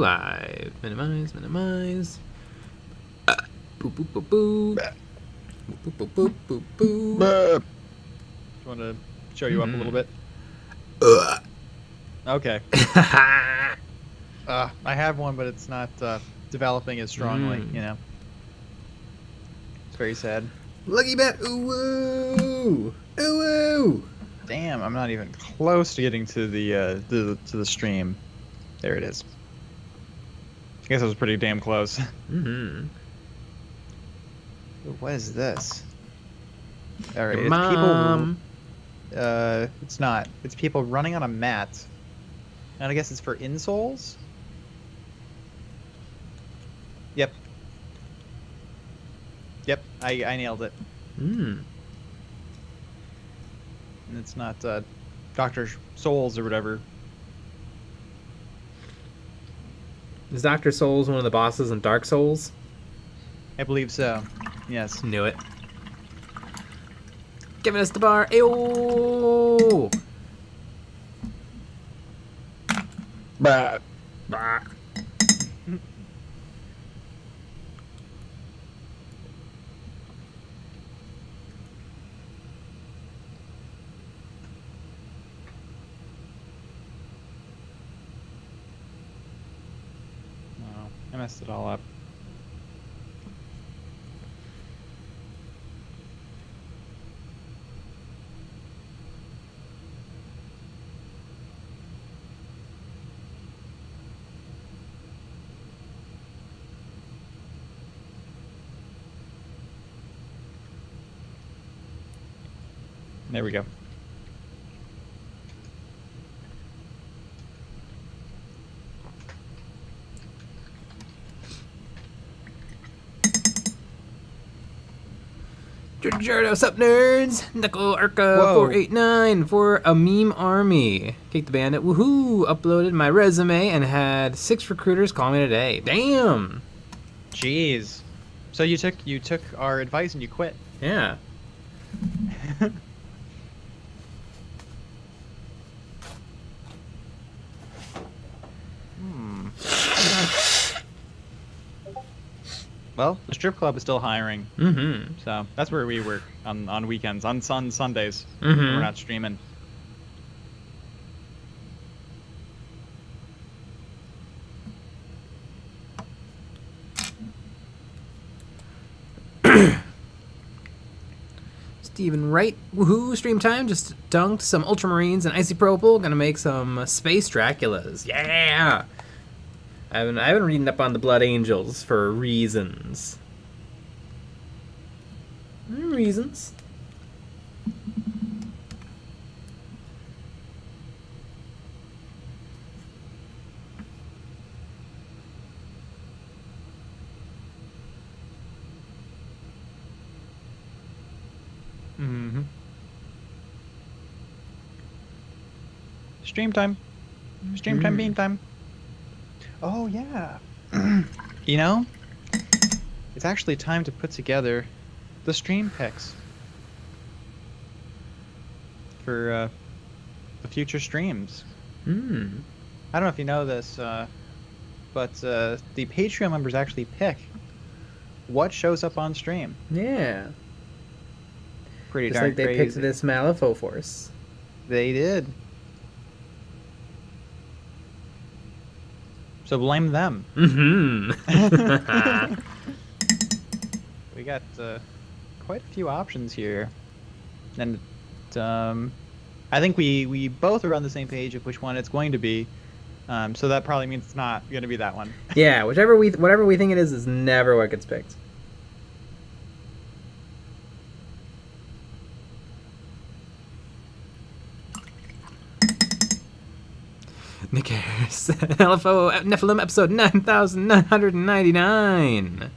live. Minimize. Boop, boop, boop, boop. Boop, boop, boop, boop, boop. You want to show you up a little bit? Okay. I have one, but it's not developing as strongly, you know. It's very sad. Lucky bat. Ooh, ooh. Damn, I'm not even close to getting to the stream. There it is. I guess I was pretty damn close. Mm-hmm. What is this? All right, Your it's mom. people. It's not. It's people running on a mat. And I guess it's for insoles. Yep. Yep, I nailed it. Mm. And it's not Dr. Souls or whatever. Is Dr. Souls one of the bosses in Dark Souls? I believe so. Yes. Knew it. Giving us the bar. Ayo! Bah. Bah. No, I messed it all up. There we go. Jared, what's up, nerds? Knuckle Arca 489 for a meme army. Kick the Bandit. Woohoo! Uploaded my resume and had 6 recruiters call me today. Damn. Jeez. So you took our advice and you quit. Yeah. Well, the strip club is still hiring. Mm-hmm. So that's where we work on weekends, on Sundays. Mm-hmm. When we're not streaming. Stephen Wright, woohoo, stream time. Just dunked some Ultramarines and Icy Propel. Gonna make some Space Draculas. Yeah! I've been reading up on the Blood Angels for reasons. Reasons. Mm-hmm. Stream time. Stream time, beam time. Oh, yeah. You know, it's actually time to put together the stream picks for the future streams. I don't know if you know this, but the Patreon members actually pick what shows up on stream. Yeah. Pretty Just darn like they crazy. picked this Malifaux force. They did. So blame them. Mm-hmm. We got quite a few options here, and I think we both are on the same page of which one it's going to be. So that probably means it's not going to be that one. Yeah, whatever we think it is never what gets picked. Nick Harris, Malifaux, NEPHILIM episode 9999.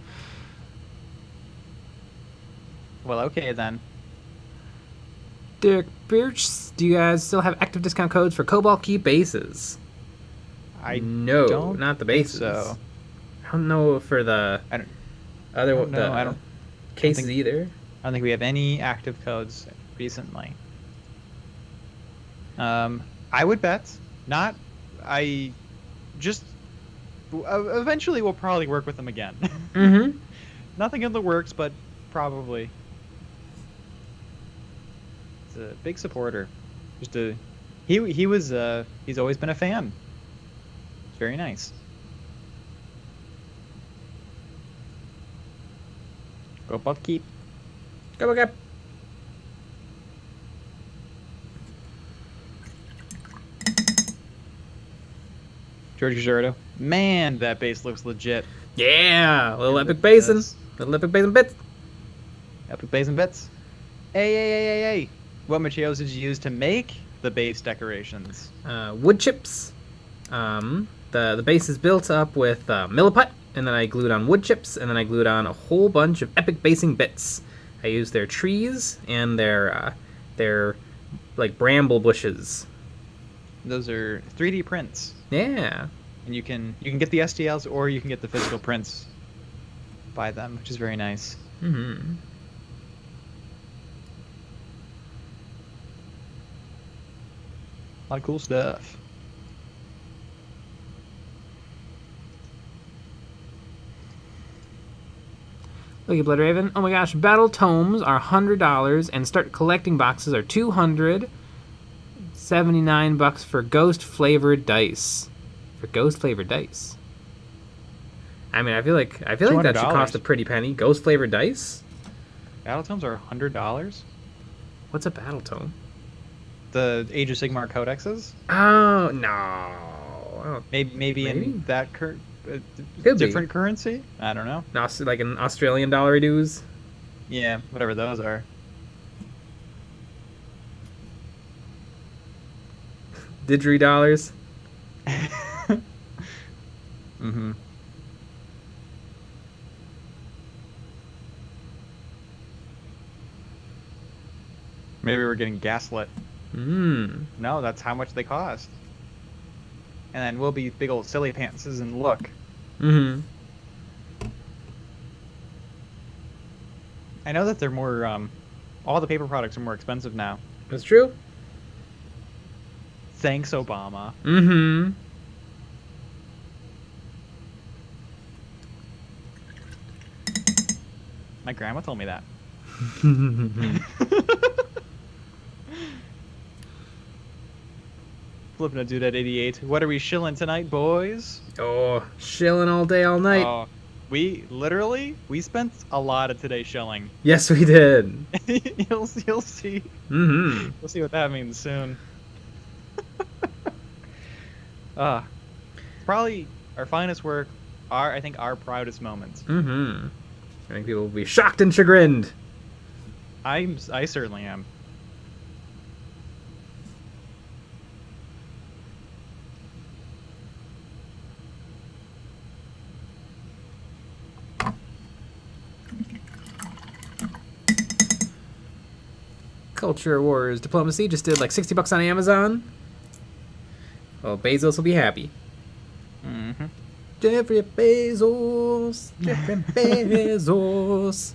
Well, okay then. Derek Birch, do you guys still have active discount codes for Cobalt Key bases? No, don't not the think bases. so. I don't know for the I don't the I don't cases think- either. I don't think we have any active codes recently. I would bet not. I just Eventually, we'll probably work with him again. Mm-hmm. Nothing in the works, but probably. He's a big supporter. He's always been a fan. It's very nice. Go Buckkeep. Go back up. George Giordo. Man, that base looks legit. Yeah, little It epic basin. does. Little epic basin bits. Epic base and bits. Hey. What materials did you use to make the base decorations? Wood chips. The base is built up with milliput, and then I glued on wood chips, and then I glued on a whole bunch of epic basing bits. I used their trees and their like bramble bushes. Those are 3D prints, Yeah. and you can get the STLs or you can get the physical prints by them, which is very nice. Mm-hmm. A lot of cool stuff. Look at Blood Raven. Oh my gosh, battle tomes are $100 and start collecting boxes are $200. $79 for ghost flavored dice. For ghost flavored dice. I mean, I feel like that should cost a pretty penny. Ghost flavored dice? Battle tomes are $100. What's a battle tome? The Age of Sigmar codexes. Oh no. I don't- Maybe Maybe? in that Could different currency. I don't know. Like an Australian dollar dues. Yeah, whatever those are. Didgeridoo dollars. Mm-hmm. Maybe we're getting gaslit. Mmm. No, that's how much they cost. And then we'll be big old silly pantses and look. Mm-hmm. I know that they're more, all the paper products are more expensive now. That's true. Thanks, Obama. Mm-hmm. My grandma told me that. Flipping a dude at 88. What are we shilling tonight, boys? Oh, chilling all day, all night. Oh, we spent a lot of today shilling. Yes, we did. You'll see. Mm-hmm. We'll see what that means soon. Probably our finest work. I think our proudest moments. Mm-hmm. I think people will be shocked and chagrined. I certainly am. Culture Wars Diplomacy just did like $60 on Amazon. Well, Bezos will be happy. Mm-hmm. Jeffrey Bezos. Jeffrey Bezos.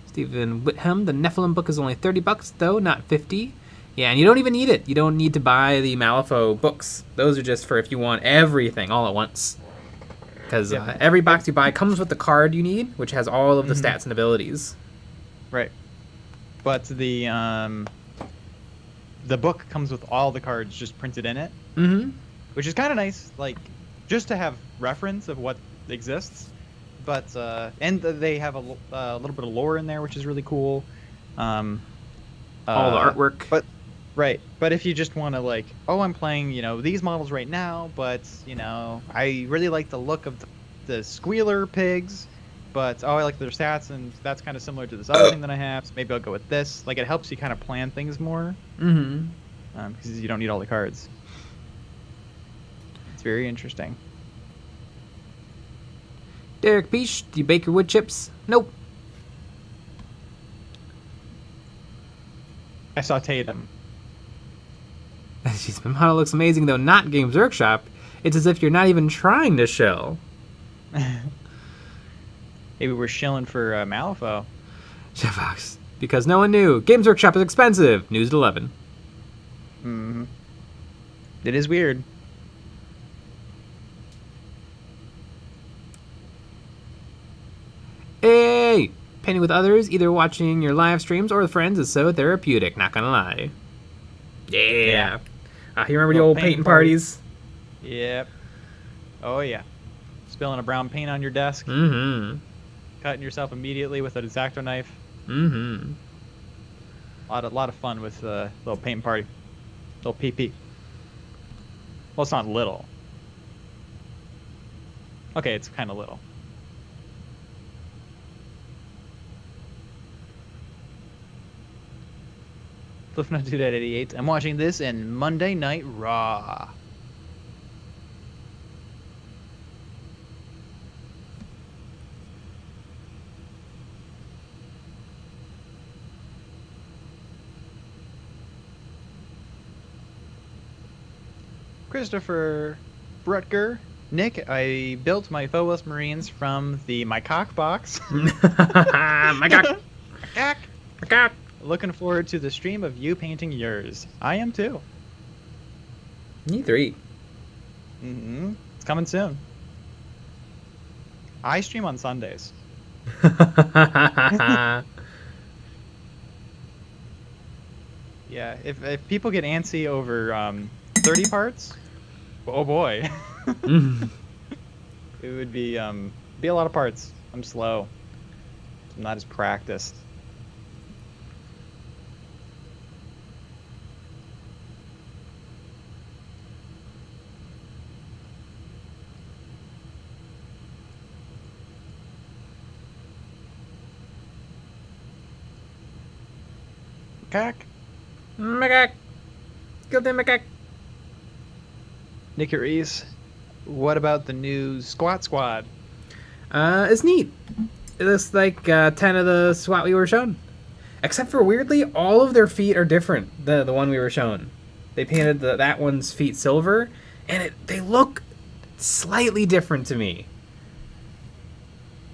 Stephen Whitham, the Nephilim book is only $30 though, not $50. Yeah, and you don't even need it. You don't need to buy the Malifaux books. Those are just for if you want everything all at once. Because every box you buy comes with the card you need, which has all of the stats and abilities. Right. But the book comes with all the cards just printed in it. Mm-hmm. Which is kind of nice, like, just to have reference of what exists. But, and they have a little bit of lore in there, which is really cool. All the artwork. But if you just want to, like, oh, I'm playing, these models right now, but, I really like the look of the squealer pigs, but, I like their stats, and that's kind of similar to this other thing that I have, so maybe I'll go with this. Like, it helps you kind of plan things more. Mm-hmm. Because you don't need all the cards. It's very interesting. Derek Beach, do you bake your wood chips? Nope. I sauteed them. Jeez, my model looks amazing, though not Games Workshop. It's as if you're not even trying to shill. Maybe we're shilling for Malifaux. Chefbox. Because no one knew. Games Workshop is expensive. News at 11. Mm-hmm. It is weird. Painting with others, either watching your live streams or with friends, is so therapeutic, not gonna lie. Yeah. You remember the Little old painting painting parties? Yep. Oh, yeah. Spilling a brown paint on your desk. Mm-hmm. Cutting yourself immediately with an X-Acto knife. Mm-hmm. A lot of fun with the little paint party. Little PP. Well, it's not little. Okay, it's kind of little. Flipnut2.88. I'm watching this in Monday Night Raw. Christopher Brutger. Nick, I built my Phobos Marines from my cock box. My cock. Cock. My cock. Looking forward to the stream of you painting yours. I am too. Me 3. Mm-hmm. It's coming soon. I stream on Sundays. Yeah, if people get antsy over 30 parts, oh boy. It would be a lot of parts. I'm slow. I'm not as practiced. Cack. Macaque. Guilty macaque. Nick Reese, what about the new Squat Squad? It's neat. It looks like 10 of the SWAT we were shown. Except for, weirdly, all of their feet are different, the one we were shown. They painted that one's feet silver, and they look slightly different to me.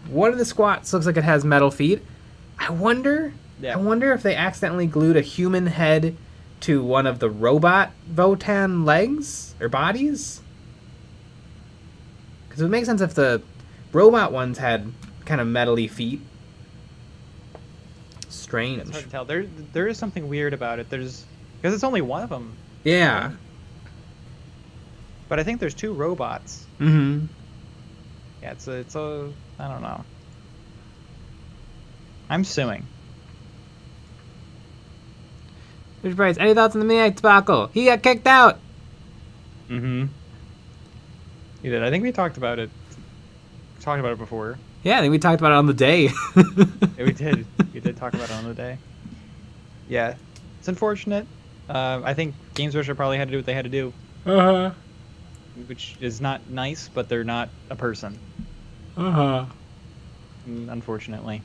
One of the squats looks like it has metal feet. I wonder if they accidentally glued a human head to one of the robot Votan legs or bodies. Because it would make sense if the robot ones had kind of metally feet. Strange. It's hard to tell. There is something weird about it. Because it's only one of them. Yeah. But I think there's 2 robots. Mm-hmm. Yeah, it's a I don't know. I'm suing. Mr. Price, any thoughts on the Maniac debacle? He got kicked out. Mm-hmm. You did. I think we talked about it. Talked about it before. Yeah, I think we talked about it on the day. Yeah, we did. We did talk about it on the day. Yeah, it's unfortunate. I think Games Workshop probably had to do what they had to do. Uh-huh. Which is not nice, but they're not a person. Uh-huh. Unfortunately.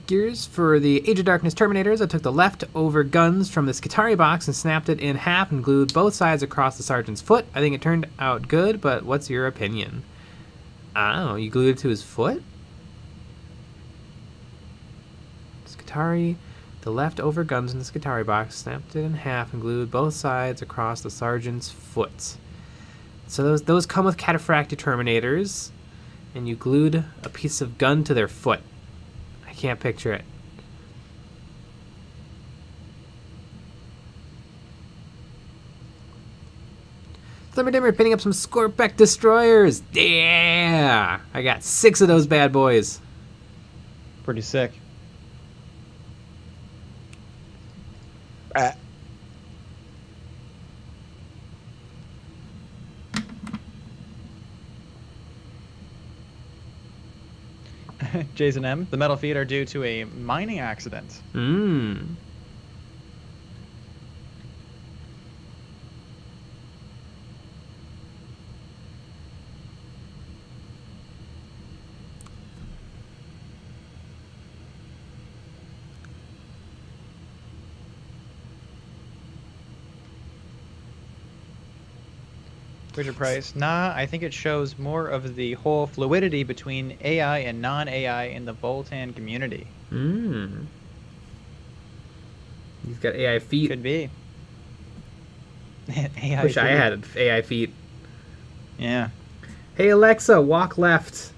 Gears for the Age of Darkness Terminators. I took the leftover guns from the Skitarii box and snapped it in half and glued both sides across the sergeant's foot. I think it turned out good, but what's your opinion? I don't know. You glued it to his foot? Skitarii. The leftover guns in the Skitarii box, snapped it in half and glued both sides across the sergeant's foot. So those come with cataphractic Terminators, and you glued a piece of gun to their foot. I can't picture it. Dimmer pinning up some Scorpec destroyers. Yeah! I got 6 of those bad boys. Pretty sick. Jason M. The metal feet are due to a mining accident. Mmm. Richard Price. Nah, I think it shows more of the whole fluidity between AI and non-AI in the Voltan community. Mmm. He's got AI feet. Could be. AI Wish feet. I had AI feet. Yeah. Hey Alexa, walk left.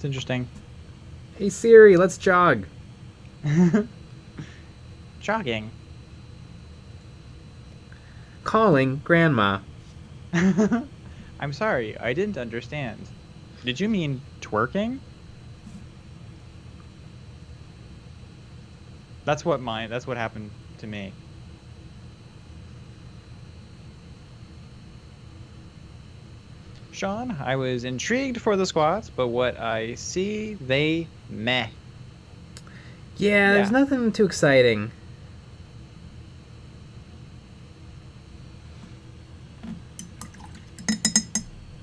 interesting. Hey Siri, let's jog. Jogging. Calling grandma. I'm sorry, I didn't understand. Did you mean twerking? That's what happened to me. Sean, I was intrigued for the squats, but what I see, they meh. Yeah, there's Yeah. nothing too exciting.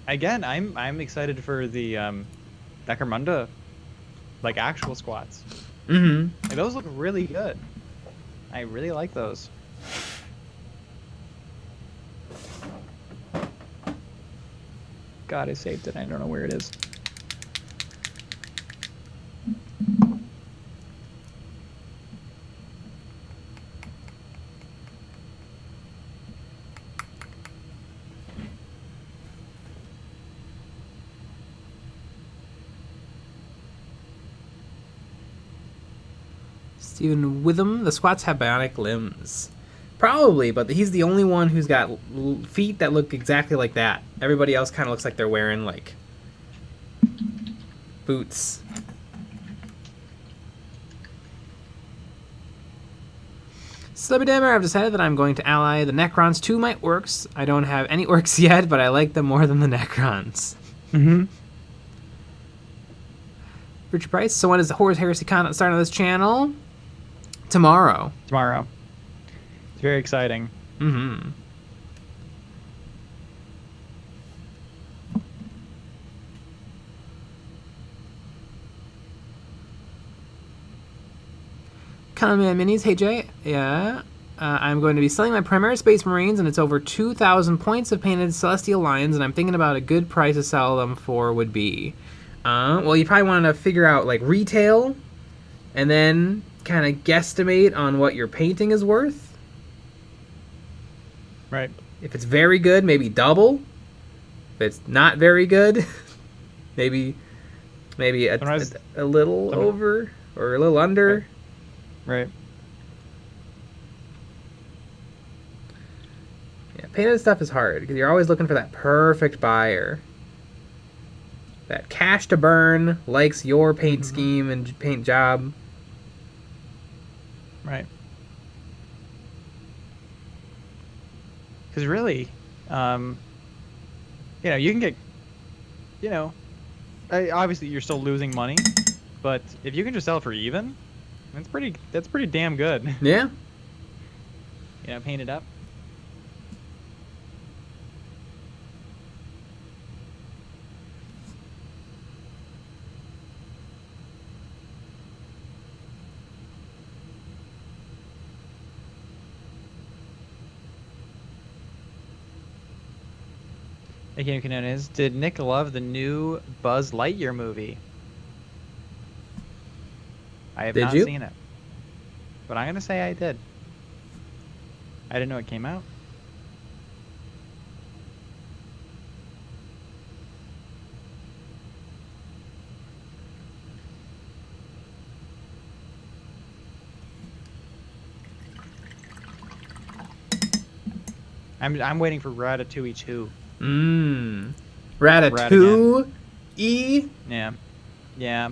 Again, I'm excited for the Necromunda, like actual squats. Mm-hmm. Like, those look really good. I really like those. God, I saved it. I don't know where it is. Stephen Witham, the squats have bionic limbs. Probably, but he's the only one who's got feet that look exactly like that. Everybody else kind of looks like they're wearing, like, boots. Slubby Dammer, I've decided that I'm going to ally the Necrons to my orcs. I don't have any orcs yet, but I like them more than the Necrons. Mm-hmm. Richard Price, so when is the Horus Heresy content start on this channel? Tomorrow. Tomorrow. It's very exciting. Mm-hmm. Common Minis, hey Jay, yeah. I'm going to be selling my Primary Space Marines, and it's over 2,000 points of painted Celestial Lions, and I'm thinking about a good price to sell them for would be. Well, you probably want to figure out, like, retail, and then kind of guesstimate on what your painting is worth. Right. If it's very good, maybe double. If it's not very good, maybe a little over or a little under. Right. Yeah, painted stuff is hard because you're always looking for that perfect buyer. That cash to burn, likes your paint scheme and paint job. Right. Because really, you know, you can get, you know, obviously you're still losing money, but if you can just sell for even, that's pretty damn good. Yeah. You know, paint it up. Again, Canones, did Nick love the new Buzz Lightyear movie? I have not seen it, but I'm gonna say I did. I didn't know it came out. I'm waiting for Ratatouille 2. Ratatouille. Yeah. Yeah.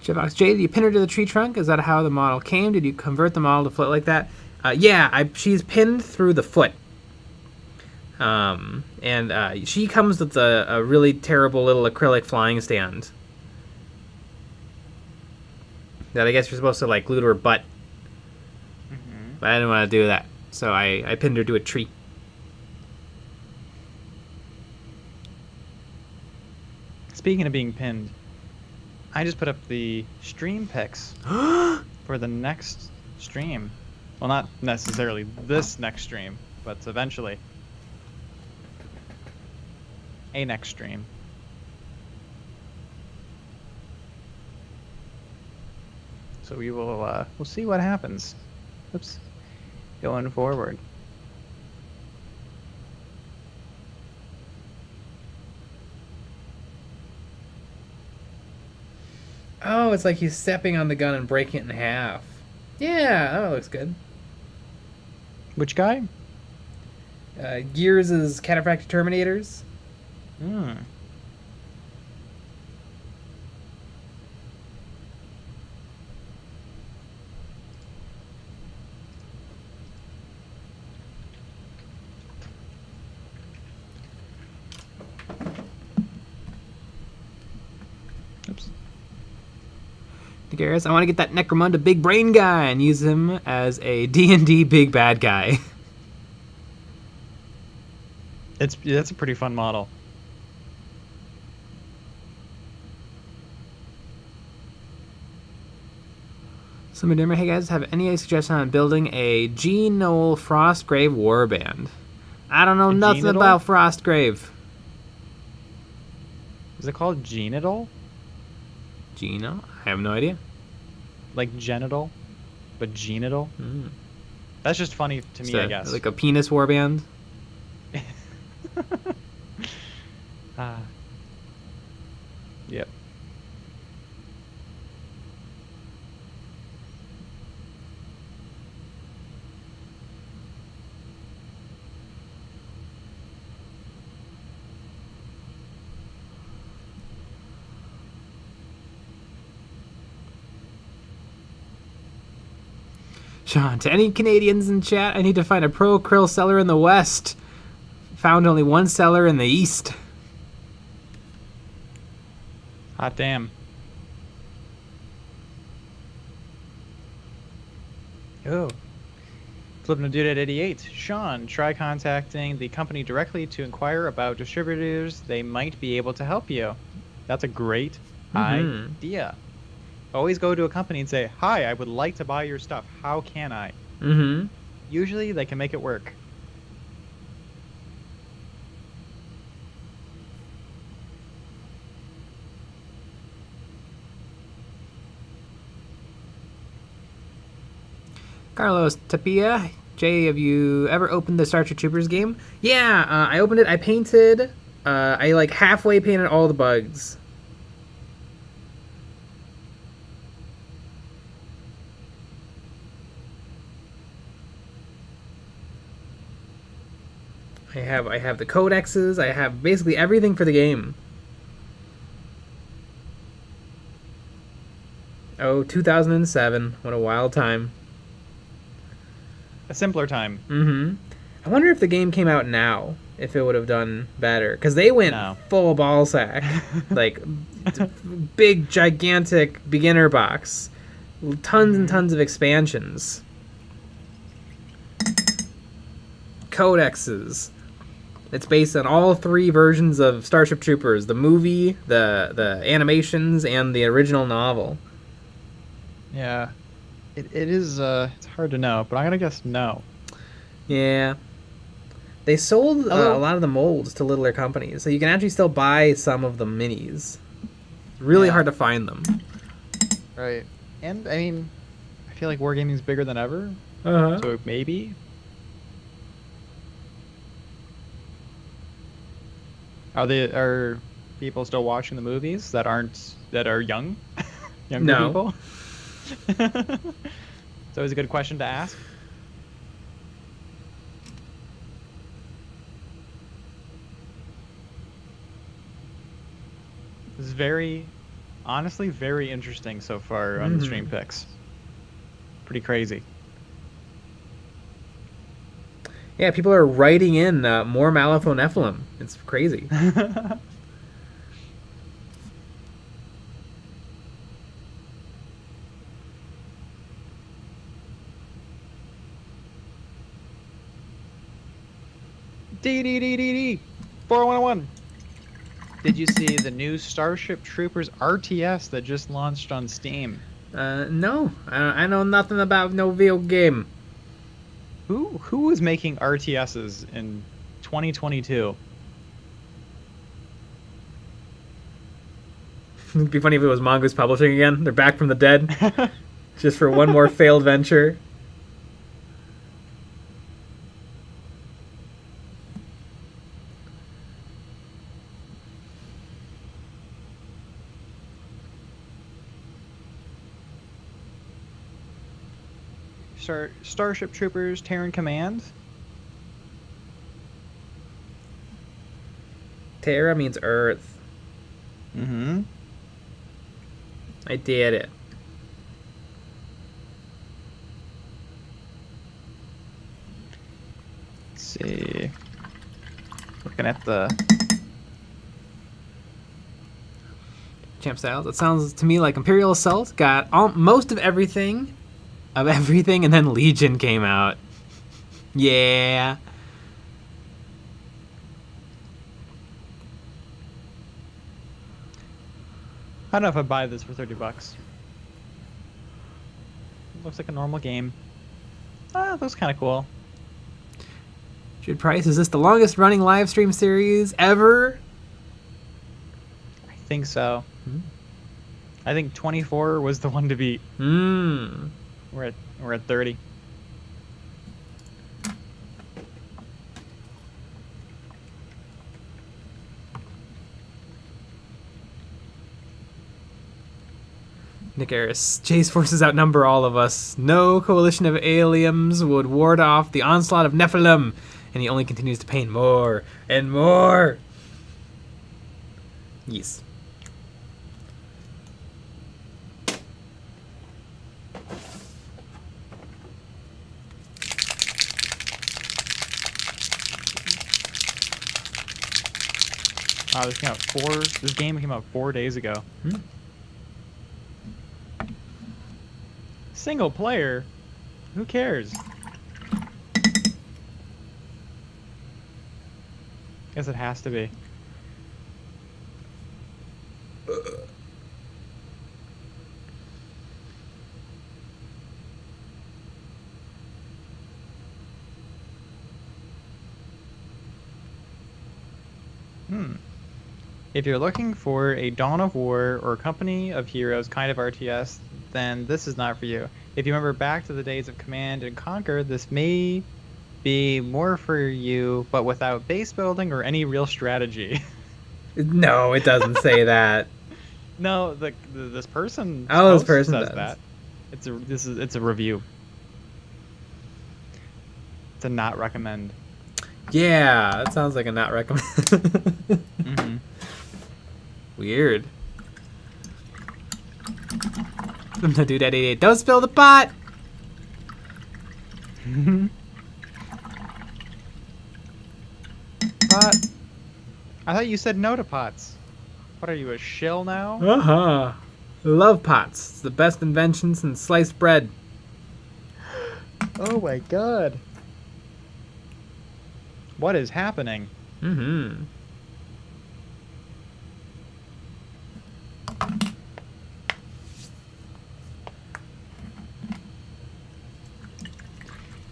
Chipbox J, did you pin her to the tree trunk? Is that how the model came? Did you convert the model to float like that? Yeah, she's pinned through the foot. And she comes with a really terrible little acrylic flying stand that I guess you're supposed to, like, glue to her butt. But I didn't want to do that, so I pinned her to a tree. Speaking of being pinned, I just put up the stream pics for the next stream. Well, not necessarily this next stream, but eventually a next stream. So we will we'll see what happens. Oops. Going forward. Oh, it's like he's stepping on the gun and breaking it in half. Yeah, that looks good. Which guy? Gears' Cataphractic Terminators. Hmm. Oops. Garrus, I want to get that Necromunda big brain guy and use him as a D&D big bad guy. That's a pretty fun model. Somebody, hey guys, have any suggestion on building a G-Noel Frostgrave warband? I don't know nothing Genidal? about Frostgrave. Is it called genital? Gino? I have no idea. Like genital, but genital? Mm. That's just funny to me, I guess. Like a penis warband? Yep. Sean, to any Canadians in chat, I need to find a pro krill seller in the West. Found only one seller in the East. Hot damn. Oh. Flipping a dude at 88. Sean, try contacting the company directly to inquire about distributors. They might be able to help you. That's a great idea. Always go to a company and say, hi, I would like to buy your stuff. How can I? Mm-hmm. Usually they can make it work. Carlos Tapia, Jay, have you ever opened the Starship Troopers game? Yeah, I opened it. I painted. I like halfway painted all the bugs. I have the codexes. I have basically everything for the game. Oh, 2007. What a wild time. A simpler time. Mm-hmm. I wonder if the game came out now, if it would have done better. Because they went full ball sack. Like, big, gigantic beginner box. Tons and tons of expansions. Codexes. It's based on all three versions of Starship Troopers. The movie, the animations, and the original novel. Yeah. It is, it's hard to know, but I'm going to guess no. Yeah. They sold a lot of the molds to littler companies, so you can actually still buy some of the minis. Really hard to find them. Right. And, I mean, I feel like wargaming's bigger than ever. Uh-huh. So maybe. Are people still watching the movies that are young? Younger people? It's always a good question to ask. This is honestly very interesting so far on the stream picks. Pretty crazy. Yeah, people are writing in more Malifaux NEPHILIM. It's crazy. D 4101. Did you see the new Starship Troopers RTS that just launched on Steam? No. I know nothing about no video game. Who was making RTSs in 2022? It'd be funny if it was Mongoose Publishing again. They're back from the dead. Just for one more failed venture. Starship Troopers Terran Command. Terra means Earth. Mm-hmm. I did it. Let's see. Looking at the Champ Styles. It sounds to me like Imperial Assault got most of everything, and then Legion came out. Yeah. I don't know if I'd buy this for $30. Looks like a normal game. Ah, looks kind of cool. Jude Price, is this the longest running live stream series ever? I think so. I think 24 was the one to beat. Mmm. We're at 30. Nick Harris, Jay's forces outnumber all of us. No coalition of aliens would ward off the onslaught of Nephilim, and he only continues to pain more and more. Yes. Wow, this game came out 4 days ago. Single player? Who cares? Guess it has to be. If you're looking for a Dawn of War or Company of Heroes kind of RTS, then this is not for you. If you remember back to the days of Command and Conquer, this may be more for you, but without base building or any real strategy. No, it doesn't say that. No, this person. Oh, this person says does. that. It's a review. To not recommend. Yeah, that sounds like a not recommend. Mm-hmm. Weird. The dude at 88. Don't spill the pot! Pot. I thought you said no to pots. What are you, a shill now? Uh-huh. Love pots. It's the best invention since sliced bread. Oh my god. What is happening? Mm-hmm.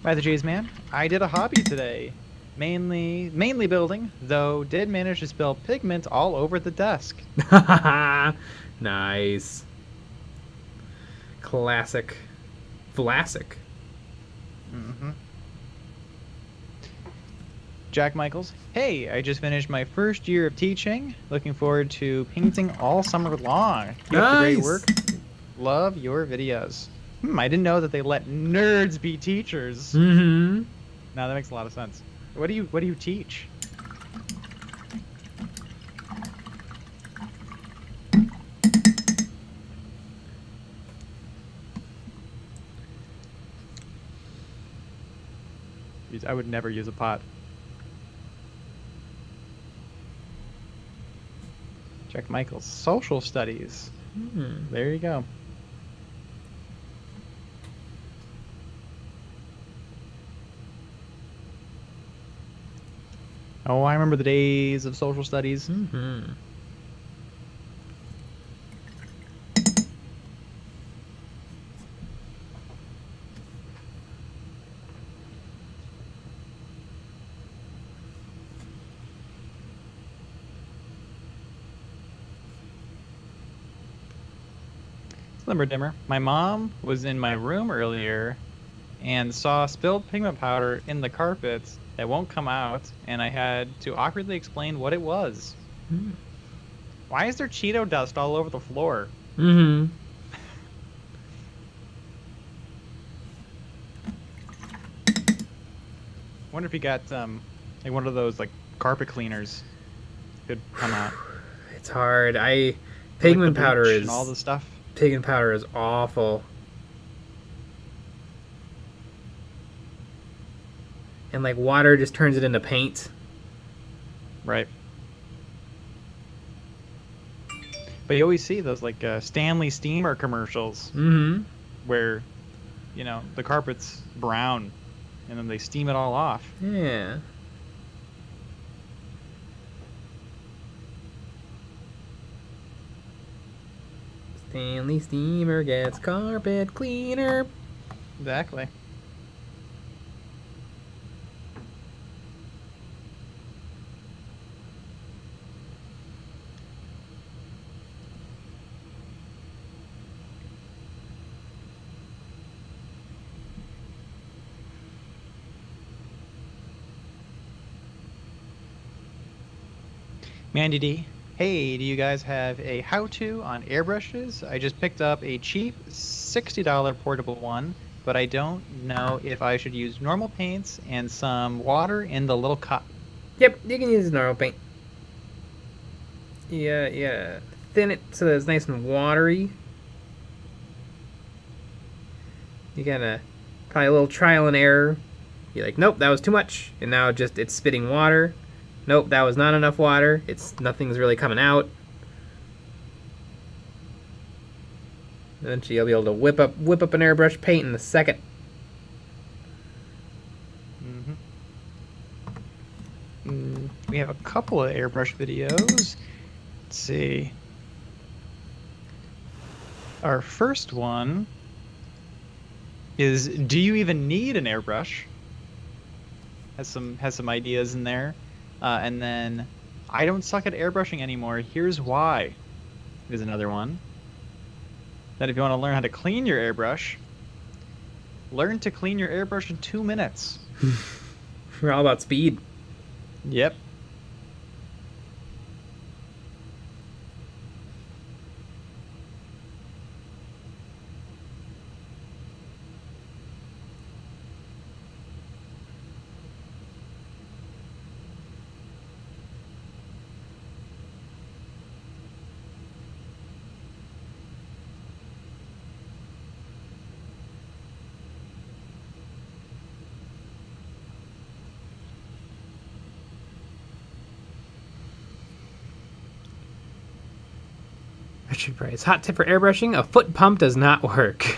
By the Jays man, I did a hobby today. Mainly building, though did manage to spill pigment all over the desk. Nice. Classic. Vlasic. Mm-hmm. Jack Michaels, hey, I just finished my first year of teaching. Looking forward to painting all summer long. Keep up the great Nice. work. Love your videos. I didn't know that they let nerds be teachers. Mm-hmm. Now that makes a lot of sense. What do you teach? I would never use a pot. Jack Michaels, social studies. There you go. Oh, I remember the days of social studies. Mm-hmm. Slimmer Dimmer. My mom was in my room earlier and saw spilled pigment powder in the carpets that won't come out, and I had to awkwardly explain what it was. Why is there Cheeto dust all over the floor? Mm-hmm. wonder if he got like one of those like carpet cleaners could come out. It's hard. Like Pigment the powder bleach is and all the stuff. pigment powder is awful. And like water just turns it into paint. Right. But you always see those like Stanley steamer commercials Mm-hmm. where, you know, the carpet's brown and then they steam it all off. Yeah. Stanley Steamer gets carpet cleaner. Exactly. Mandy D, hey, do you guys have a how-to on airbrushes? I just picked up a cheap $60 portable one, but I don't know if I should use normal paints and some water in the little cup. Yep, you can use normal paint. Yeah. Thin it so that it's nice and watery. You gotta probably a little trial and error. You're like, nope, that was too much, and now it's spitting water. Nope, that was not enough water. Nothing's really coming out. Eventually, you'll be able to whip up an airbrush paint in a second. We have a couple of airbrush videos. Let's see. Our first one is, do you even need an airbrush? Has some ideas in there. And then, I don't suck at airbrushing anymore. Here's why. Is another one. Then if you want to learn how to clean your airbrush, learn to clean your airbrush in 2 minutes. We're all about speed. Yep. Richard Price. Hot tip for airbrushing: a foot pump does not work.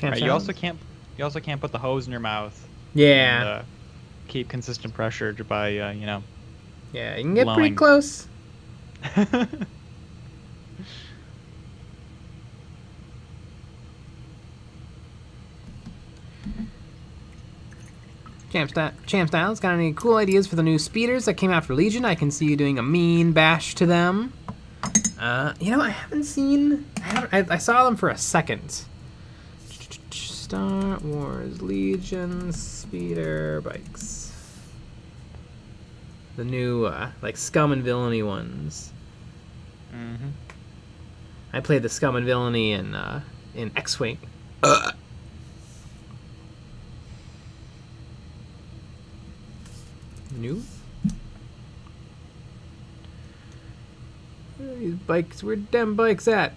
Right, you also can't put the hose in your mouth. Yeah. And, keep consistent pressure by you know. Yeah, you can get pretty blowing. close. Champ Styles, got any cool ideas for the new speeders that came out for Legion? I can see you doing a mean bash to them. You know, I haven't seen... I saw them for a second. Star Wars Legion speeder bikes. The new, like, Scum and Villainy ones. Mm-hmm. I played the Scum and Villainy in X-Wing. New? Where are these bikes? Where them bikes at?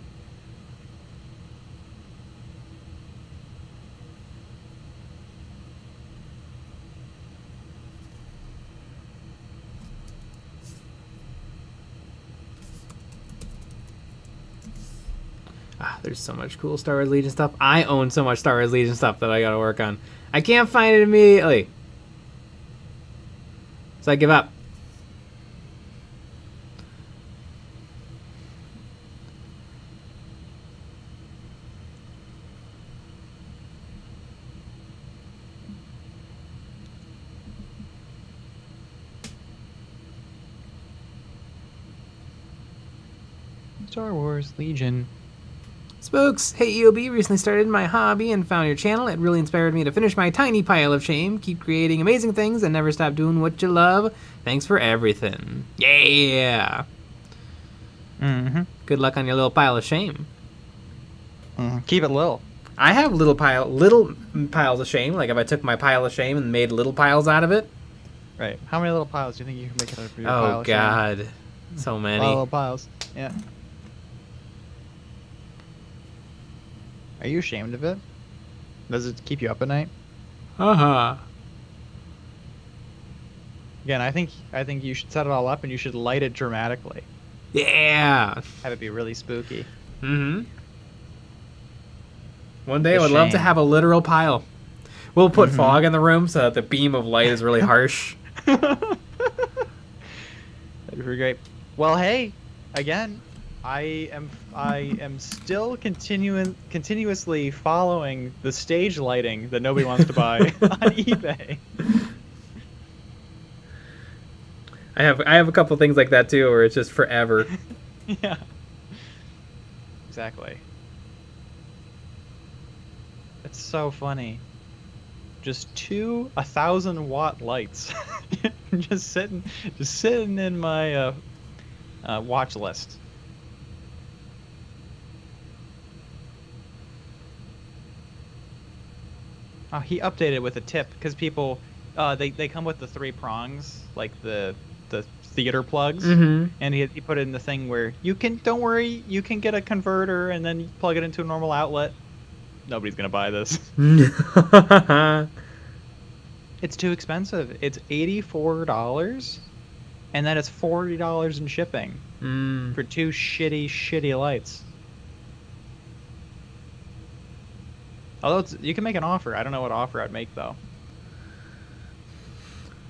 There's so much cool Star Wars Legion stuff. I own so much Star Wars Legion stuff that I gotta work on. I can't find it immediately. So I give up. Star Wars Legion. Spooks, hey EOB, recently started my hobby and found your channel. It really inspired me to finish my tiny pile of shame. Keep creating amazing things and never stop doing what you love. Thanks for everything. Yeah. Mm-hmm. Good luck on your little pile of shame. Keep it little. I have little piles of shame. Like if I took my pile of shame and made little piles out of it. Right. How many little piles do you think you can make out of your pile Oh of shame? God, so A lot of many. little piles. Yeah. Are you ashamed of it? Does it keep you up at night? Again, I think you should set it all up and you should light it dramatically. Yeah. Have it be really spooky. Mm-hmm. One day The I would love to shame. have a literal pile. We'll put Mhm. fog in the room so that the beam of light is really harsh. That'd be great. Well, hey, again, I am still continuously following the stage lighting that nobody wants to buy on eBay. I have a couple things like that too, where it's just forever. Yeah. Exactly. It's so funny. Just two 1,000-watt lights, just sitting in my watch list. Oh, he updated with a tip because people, they come with the 3 prongs, like the theater plugs, Mm-hmm. and he put in the thing where don't worry, you can get a converter and then you plug it into a normal outlet. Nobody's gonna buy this. It's too expensive. It's $84, and then it's $40 in shipping for 2 shitty lights. Although you can make an offer. I don't know what offer I'd make though.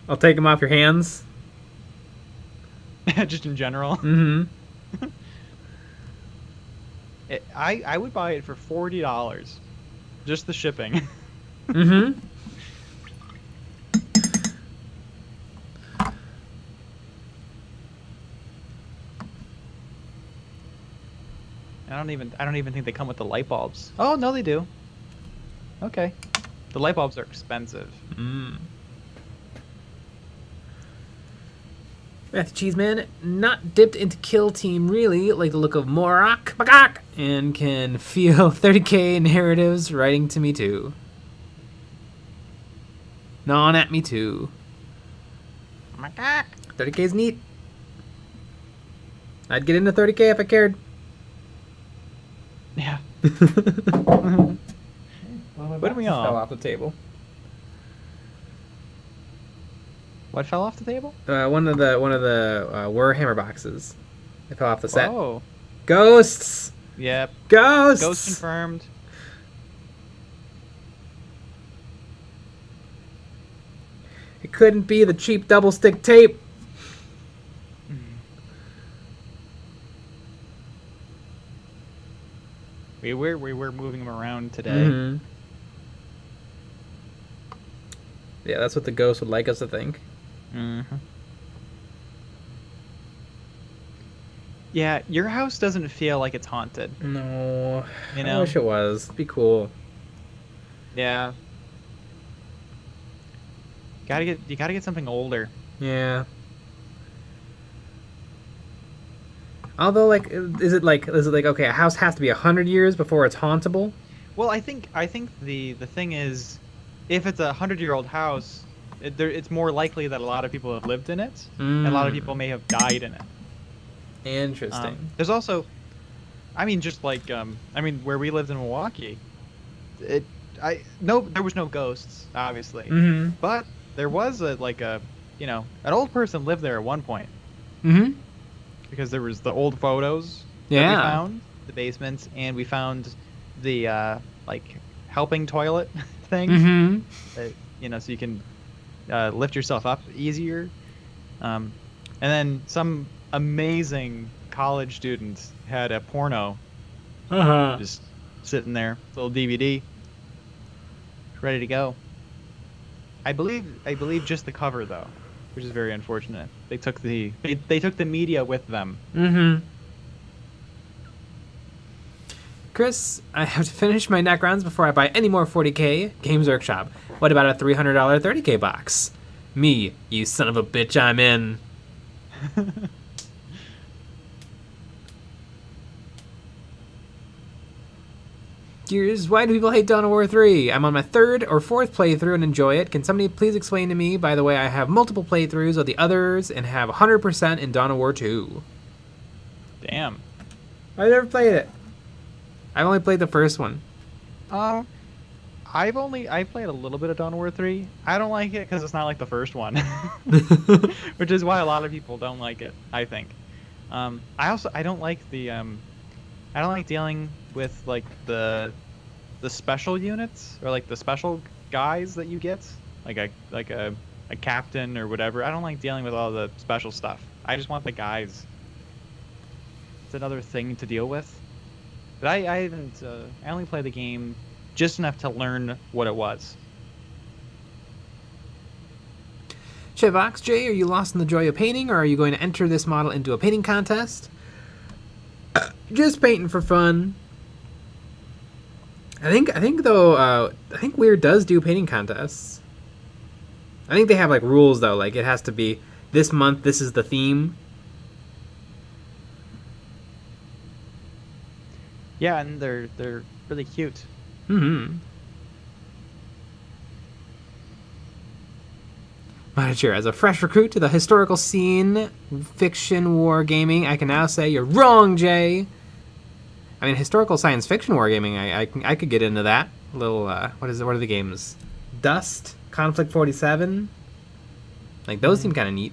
I'll take them off your hands. Just in general. Mm-hmm. I would buy it for $40. Just the shipping. Mm-hmm. I don't even think they come with the light bulbs. Oh no, they do. Okay. The light bulbs are expensive. Matthew Cheeseman, not dipped into kill team really, like the look of Morak, Magak, and can feel 30k narratives writing to me too. Gnawing at me too. Magak. 30k's neat. I'd get into 30k if I cared. Yeah. What do we on? Fell off the table. What fell off the table? One of the Warhammer boxes. It fell off the set. Oh. Ghosts. Yep. Ghosts. Ghost confirmed. It couldn't be the cheap double stick tape. We were moving them around today. Mm-hmm. Yeah, that's what the ghost would like us to think. Mm-hmm. Yeah, your house doesn't feel like it's haunted. No, You I know? wish it was. It'd be cool. Yeah. You gotta get something older. Yeah. Although, like, is it like okay, a house has to be 100 years before it's hauntable? Well, I think the thing is, if it's a 100-year-old house, it's more likely that a lot of people have lived in it, and a lot of people may have died in it. Interesting. There's also, I mean, just like where we lived in Milwaukee, there was no ghosts, obviously, Mm-hmm. but there was an old person lived there at one point Mm-hmm. because there was the old photos that we Yeah. found, the basement, and we found the helping toilet thing. Mm-hmm. So you can lift yourself up easier. And then some amazing college students had a porno Uh-huh. just sitting there, little DVD, ready to go. I believe just the cover though, which is very unfortunate. They took the media with them. Mm-hmm. Chris, I have to finish my neck rounds before I buy any more 40k. Games Workshop. What about a $300 30k box? Me, you son of a bitch, I'm in. Why do people hate Dawn of War 3? I'm on my 3rd or 4th playthrough and enjoy it. Can somebody please explain to me? By the way, I have multiple playthroughs of the others and have 100% in Dawn of War 2. Damn. I've never played it. I've only played the first one. I played a little bit of Dawn of War 3. I don't like it because it's not like the first one, which is why a lot of people don't like it. I think. I don't like I don't like dealing with like the special units or like the special guys that you get, like a captain or whatever. I don't like dealing with all the special stuff. I just want the guys. It's another thing to deal with. But I haven't. I only played the game just enough to learn what it was. Chevox J, are you lost in the joy of painting, or are you going to enter this model into a painting contest? Just painting for fun. I think Weird does do painting contests. I think they have like rules though, like it has to be this month. This is the theme. Yeah, and they're really cute. Mm-hmm. Monitor, as a fresh recruit to the historical scene, fiction wargaming, I can now say you're wrong, Jay. I mean, historical science fiction wargaming, I could get into that. A little, what are the games? Dust? Conflict 47? Like, those seem kind of neat.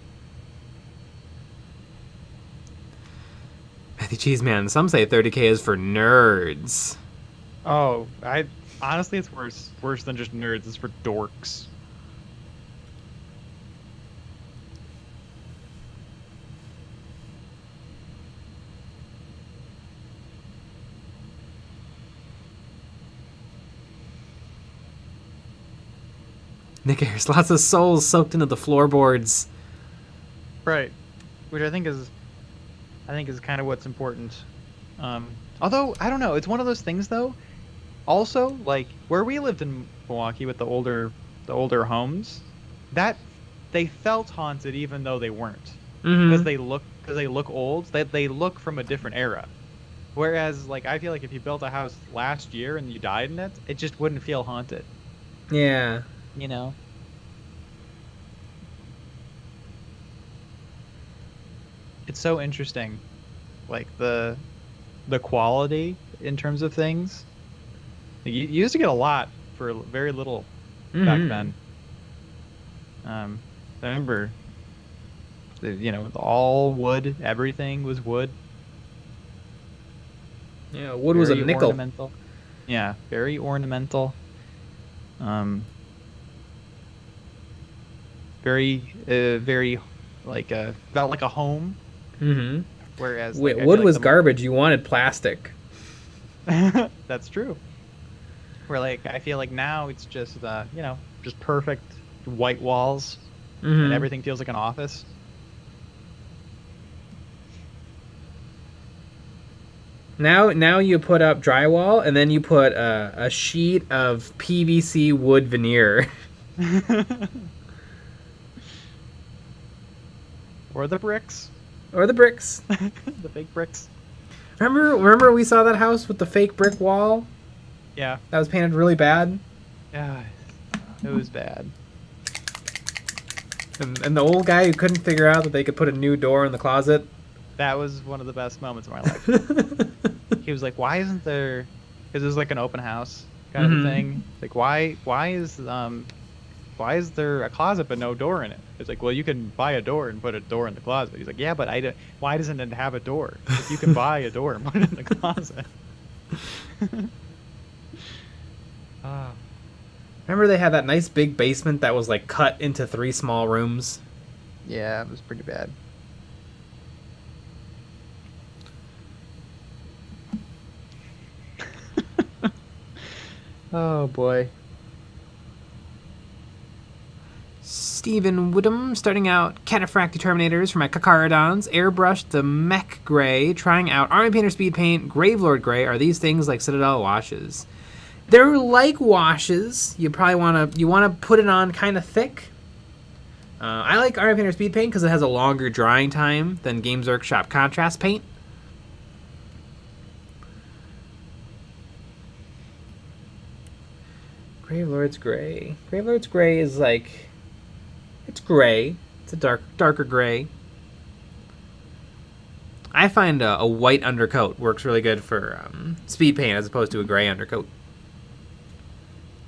Matthew Cheeseman, some say 30k is for nerds. Oh, honestly, it's worse than just nerds. It's for dorks. Nick Ayers, lots of souls soaked into the floorboards. Right, which I think is kind of what's important. Although I don't know, it's one of those things though. Also, like where we lived in Milwaukee with the older homes, that they felt haunted even though they weren't, because they look old. They look from a different era. Whereas, like I feel like if you built a house last year and you died in it, it just wouldn't feel haunted. Yeah. You know. It's so interesting, like the quality in terms of things. You used to get a lot for very little back then. I remember, all wood. Everything was wood. Yeah, wood was a nickel. Ornamental. Yeah, very ornamental. Very like felt like a home. Mm-hmm. Whereas wood was garbage. You wanted plastic. That's true. Where like I feel like now it's just just perfect white walls, and everything feels like an office. Now you put up drywall and then you put a sheet of PVC wood veneer. Or the bricks. Or the bricks. The big bricks. Remember we saw that house with the fake brick wall? Yeah. That was painted really bad? Yeah. It was bad. And the old guy who couldn't figure out that they could put a new door in the closet. That was one of the best moments of my life. He was like, why isn't there... Because it was like an open house kind of thing. Like, why is there a closet but no door in it? It's like, well, you can buy a door and put a door in the closet. He's like, yeah, but why doesn't it have a door? If you can buy a door and put it in the closet. Remember they had that nice big basement that was like cut into 3 small rooms? Yeah, it was pretty bad. Oh boy. Stephen Woodham, starting out Cataphracti Terminators for my Kakarodons, airbrushed the Mech Gray, trying out Army Painter Speed Paint, Gravelord Gray. Are these things like Citadel washes? They're like washes. You probably want to put it on kind of thick. I like Army Painter Speed Paint because it has a longer drying time than Games Workshop Contrast Paint. Gravelord's Gray. Gravelord's Gray is like... It's gray. It's a darker gray. I find a white undercoat works really good for speed paint as opposed to a gray undercoat.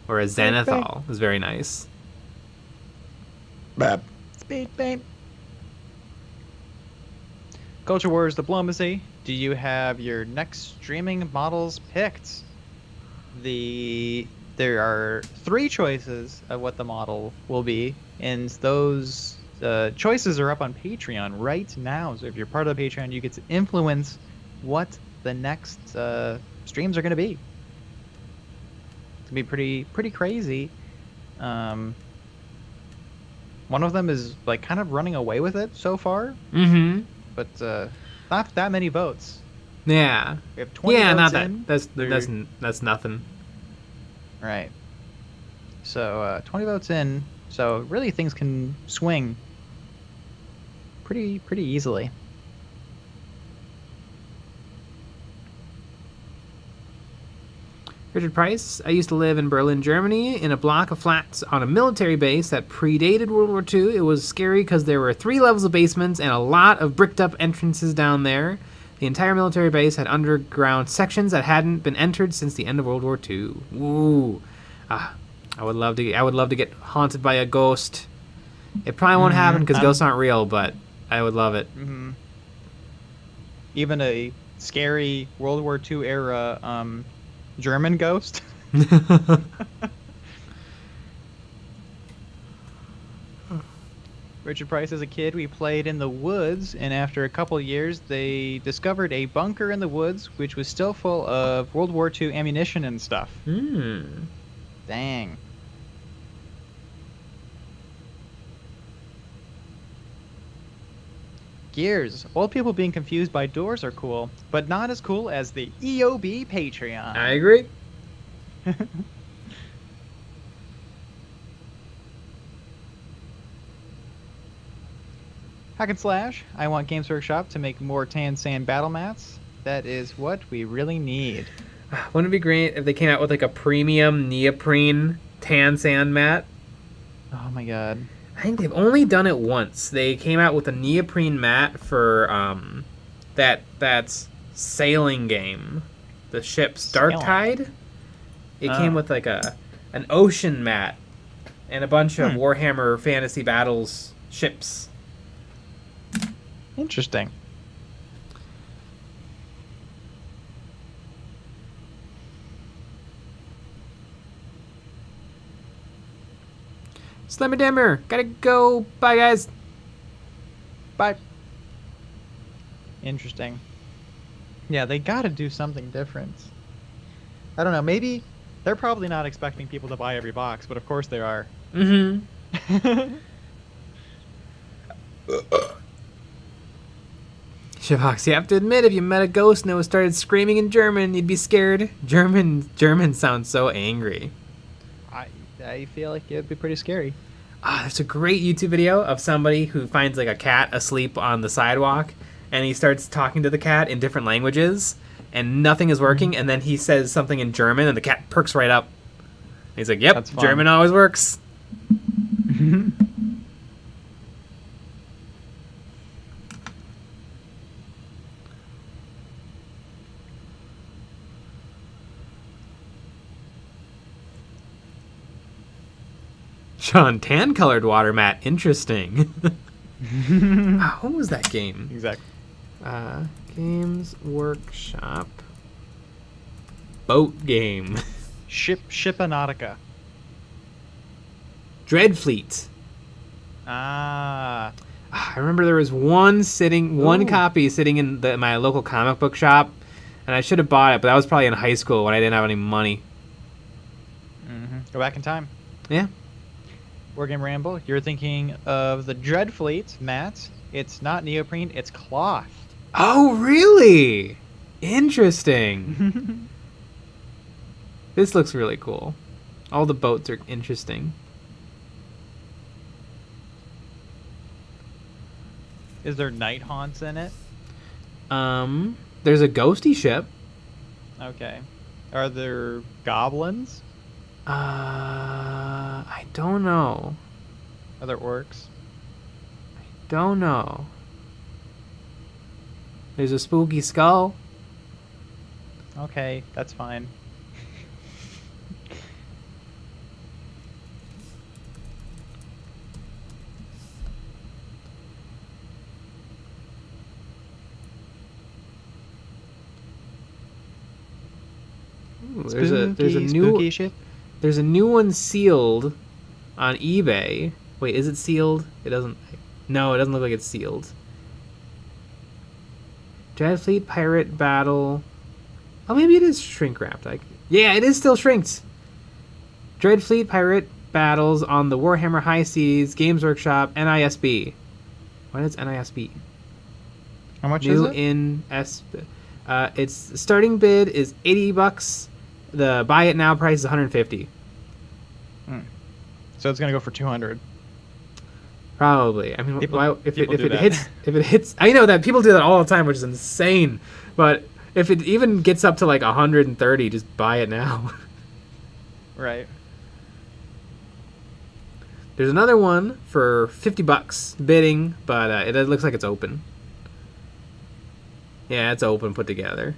Or a Zenithal is very nice. Bab. Speed paint. Culture Wars Diplomacy. Do you have your next streaming models picked? There are 3 choices of what the model will be, and those choices are up on Patreon right now. So if you're part of the Patreon, you get to influence what the next streams are going to be. It's going to be pretty crazy. One of them is like kind of running away with it so far. Mm-hmm. But not that many votes. Yeah. We have 20 yeah, votes not that. in. That's nothing. Right. So 20 votes in. So really things can swing pretty easily. Richard Price. I used to live in Berlin, Germany, in a block of flats on a military base that predated World War II. It was scary because there were 3 levels of basements and a lot of bricked up entrances down there. The entire military base had underground sections that hadn't been entered since the end of World War II. Ooh. I would love to get haunted by a ghost. It probably won't happen because ghosts aren't real, but I would love it. Mm-hmm. Even a scary World War II era German ghost. Richard Price, as a kid, we played in the woods, and after a couple years, they discovered a bunker in the woods, which was still full of World War II ammunition and stuff. Dang. Gears. Old people being confused by doors are cool, but not as cool as the EOB Patreon. I agree. Hack and slash. I want Games Workshop to make more tan sand battle mats. That is what we really need. Wouldn't it be great if they came out with like a premium neoprene tan sand mat? Oh my god. I think they've only done it once. They came out with a neoprene mat for that's sailing game, the ship's Dark Tide. It came with like an ocean mat and a bunch of Warhammer Fantasy Battles ships. Interesting. Slimmer Dimmer, gotta go. Bye, guys. Bye. Interesting. Yeah, they gotta do something different. I don't know, maybe they're probably not expecting people to buy every box, but of course they are. Mm-hmm. Shivox, you have to admit, if you met a ghost and it started screaming in German, you'd be scared. German sounds so angry. I feel like it'd be pretty scary. There's a great YouTube video of somebody who finds like a cat asleep on the sidewalk, and he starts talking to the cat in different languages, and nothing is working, and then he says something in German, and the cat perks right up. He's like, yep, German always works. Sean, tan-colored water mat. Interesting. What was that game? Exactly. Games Workshop. Boat game. Shipanautica. Dreadfleet. Ah. I remember there was one copy sitting in my local comic book shop, and I should have bought it, but that was probably in high school when I didn't have any money. Go back in time. Yeah. Wargame Ramble, you're thinking of the Dreadfleet, Matt. It's not neoprene, it's cloth. Oh, really? Interesting. This looks really cool. All the boats are interesting. Is there night haunts in it? There's a ghosty ship. Okay. Are there goblins? don't know. Other orcs. Don't know. There's a spooky skull. Okay, that's fine. Ooh, Spooky, there's a new spooky shit. there's a new one sealed on eBay. Wait, is it sealed? It doesn't. No, it doesn't look like it's sealed. Dreadfleet Pirate Battle. Oh, maybe it is shrink wrapped. Yeah, it is still shrinked. Dreadfleet Pirate Battles on the Warhammer High Seas Games Workshop NISB. What is NISB? How much New is it? in S. Its starting bid is $80. The buy it now price is $150. So it's gonna go for 200. Probably. I mean, People- why, if people it do that. hits, I know that people do that all the time, which is insane. But if it even gets up to like 130, just buy it now. Right. There's another one for $50 bidding, but it looks like it's open. Yeah, it's open, put together.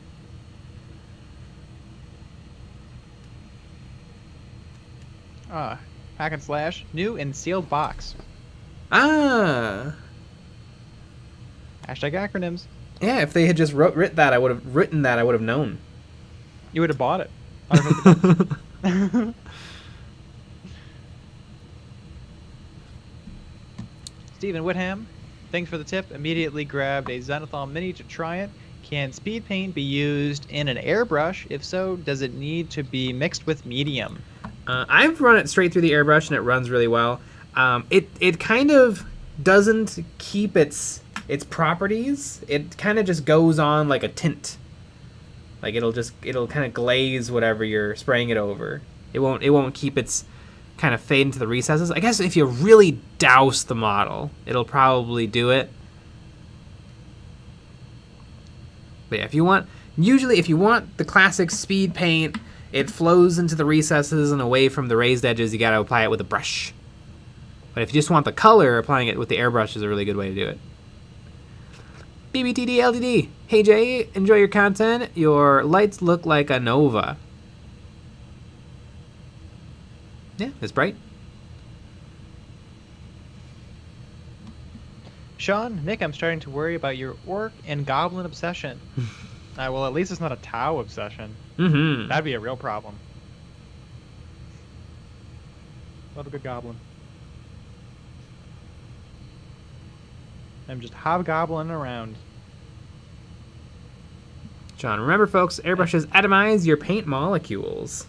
Hack and slash. New and sealed box. Ah, Hashtag acronyms. yeah. If they had just written that, I would have known. You would have bought it. $150. Stephen Whitham, thanks for the tip. Immediately grabbed a Zenithal Mini to try it. Can speed paint be used in an airbrush? If so, does it need to be mixed with medium? I've run it straight through the airbrush and it runs really well. It kind of doesn't keep its properties. It kind of just goes on like a tint. Like it'll kind of glaze whatever you're spraying it over. It won't keep its kind of fade into the recesses. I guess if you really douse the model, it'll probably do it. But yeah, if you want the classic speed paint, it flows into the recesses and away from the raised edges. You got to apply it with a brush. But if you just want the color, applying it with the airbrush is a really good way to do it. BBTD LTD. Hey Jay, enjoy your content. Your lights look like a Nova. Yeah, it's bright. Sean, Nick, I'm starting to worry about your orc and goblin obsession. Well, at least it's not a Tau obsession. Mm-hmm. That'd be a real problem. Love a good goblin. I'm just hobgoblin around. John, remember folks, airbrushes atomize your paint molecules.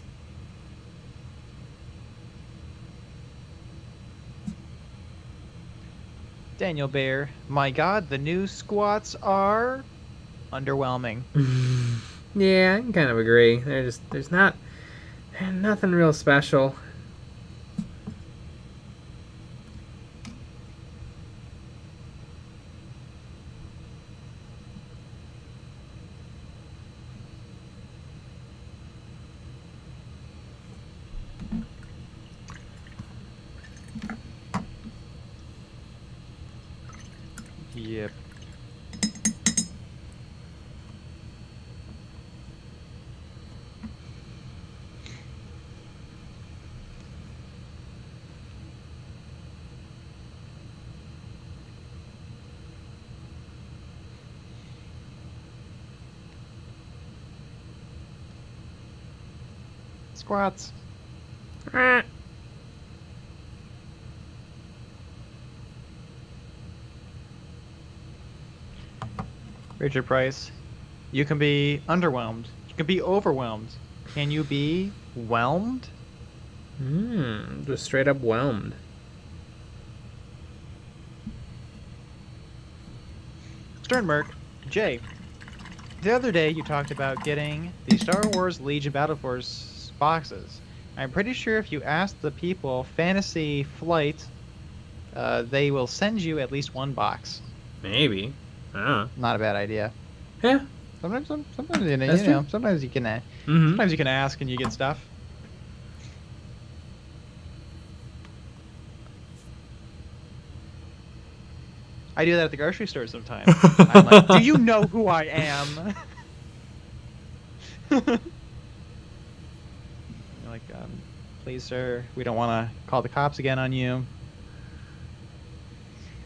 Daniel Bear, my god, the new squats are underwhelming. Yeah, I can kind of agree. There's nothing real special. Yep. Squats. Richard Price, you can be underwhelmed. You can be overwhelmed. Can you be whelmed? Just straight up whelmed. Sternmerk, Jay, the other day you talked about getting the Star Wars Legion Battle Force boxes. I'm pretty sure if you ask the people Fantasy Flight, they will send you at least one box. Maybe. I don't know. Not a bad idea. Yeah. Sometimes That's true. sometimes you can Mm-hmm. sometimes you can ask and you get stuff. I do that at the grocery store sometimes. I'm like, do you know who I am? You're like, please, sir, we don't want to call the cops again on you.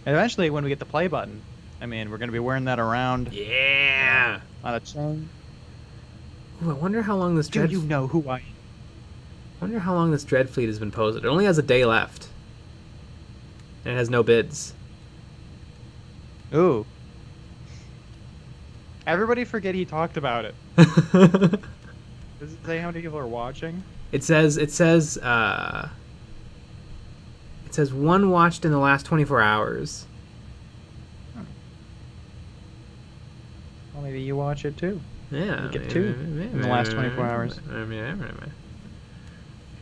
And eventually, when we get the play button, I mean, we're going to be wearing that around. Yeah. On a chain. Ooh, I wonder how long this Do dread. you know who I am? Wonder how long this dread fleet has been posted. It only has a day left, and it has no bids. Ooh. Everybody forget he talked about it. Does it say how many people are watching? It says one watched in the last 24 hours. Well, maybe you watch it too. Yeah. You get 2 in the last 24 hours. I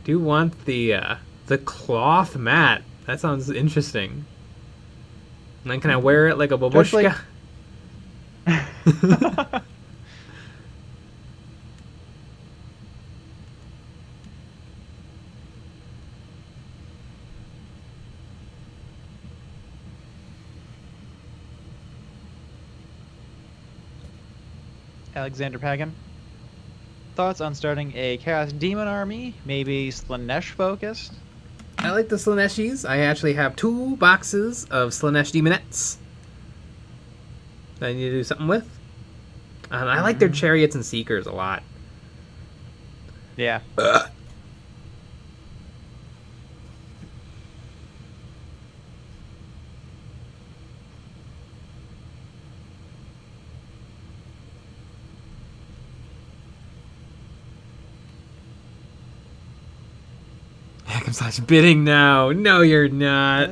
do want the cloth mat. That sounds interesting. And then can I wear it like a babushka? Alexander Pagan. Thoughts on starting a Chaos Demon army? Maybe Slanesh focused? I like the Slaneshis. I actually have 2 boxes of Slanesh Demonettes that I need to do something with. And I like their Chariots and Seekers a lot. Yeah. Heck, I'm such bidding now. No, you're not.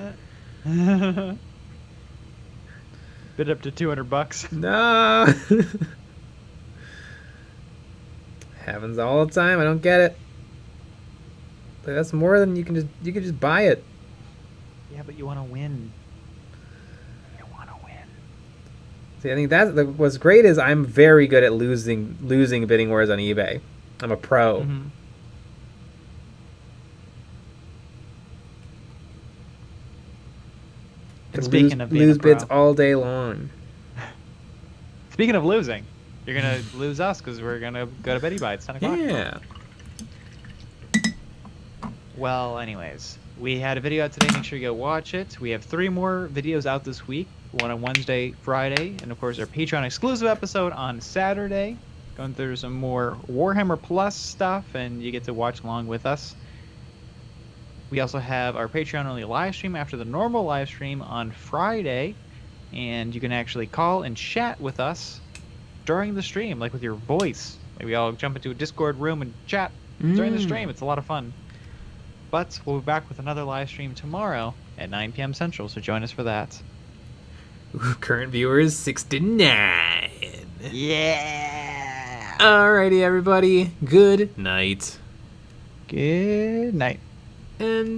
Bid up to $200. No. Happens all the time. I don't get it. Like, that's more than you can just buy it. Yeah, but you want to win. You want to win. See, I think what's great is I'm very good at losing bidding wars on eBay. I'm a pro. Mm-hmm. And speaking of being lose a pro, bids all day long. speaking of losing, you're gonna lose us because we're gonna go to Betty by. It's 10 o'clock. Yeah. Well, anyways, we had a video out today. Make sure you go watch it. We have 3 more videos out this week. One on Wednesday, Friday, and of course our Patreon exclusive episode on Saturday. Going through some more Warhammer Plus stuff, and you get to watch along with us. We also have our Patreon only live stream after the normal live stream on Friday, and you can actually call and chat with us during the stream, like with your voice. Like we all jump into a Discord room and chat during the stream. It's a lot of fun. But we'll be back with another live stream tomorrow at 9 p.m. Central, so join us for that. Ooh, current viewers 69. Yeah. Alrighty, everybody. Good night. Good night. And